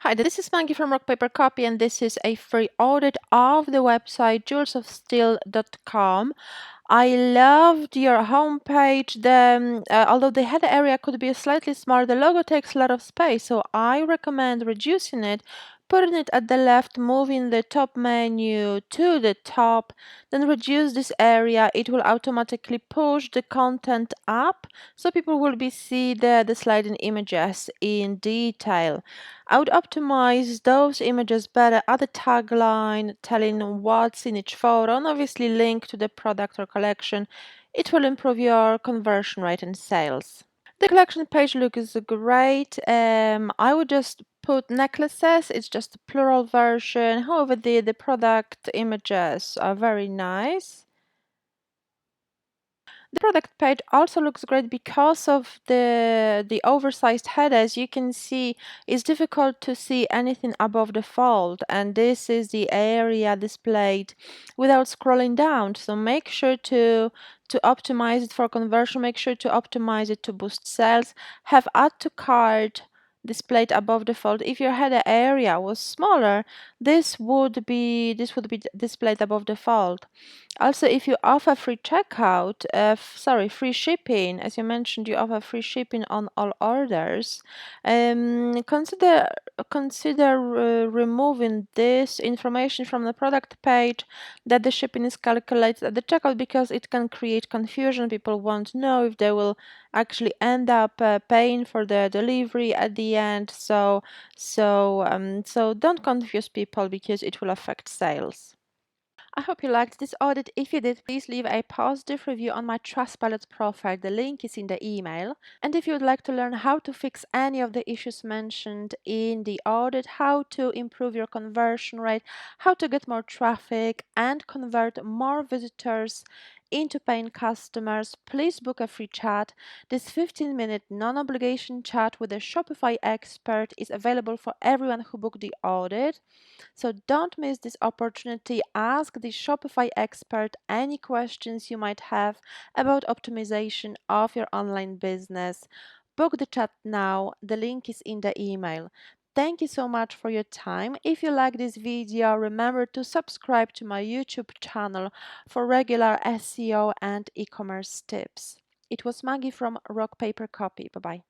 Hi, this is Maggie from Rock Paper Copy, and this is a free audit of the website jewelsofsteel.com. I loved your homepage. Although the header area could be slightly smaller, the logo takes a lot of space, so I recommend reducing it, putting it at the left, moving the top menu to the top, then reduce this area. It will automatically push the content up, so people will see the sliding images in detail. I would optimize those images better, add a tagline telling what's in each photo, and obviously link to the product or collection. It will improve your conversion rate and sales. The collection page looks great. I would just put necklaces. It's just a plural version. However, the product images are very nice. The product page also looks great because of the oversized header. As you can see, it's difficult to see anything above the fold, and this is the area displayed without scrolling down. So make sure to optimize it for conversion. Make sure to optimize it to boost sales. Have add to cart displayed above the fold. If your header area was smaller, this would be displayed above the fold. Also, if you offer free checkout, free shipping, as you mentioned, you offer free shipping on all orders. Consider removing this information from the product page that the shipping is calculated at the checkout, because it can create confusion. People won't know if they will actually end up paying for the delivery at the end. So don't confuse people, because it will affect sales. I hope you liked this audit. If you did, please leave a positive review on my Trustpilot profile. The link is in the email. And if you would like to learn how to fix any of the issues mentioned in the audit, how to improve your conversion rate, how to get more traffic and convert more visitors into paying customers, please book a free chat. This 15-minute non-obligation chat with a Shopify expert is available for everyone who booked the audit. So don't miss this opportunity. Ask the Shopify expert any questions you might have about optimization of your online business. Book the chat now. The link is in the email. Thank you so much for your time. If you like this video, remember to subscribe to my YouTube channel for regular SEO and e-commerce tips. It was Maggie from Rock Paper Copy. Bye-bye.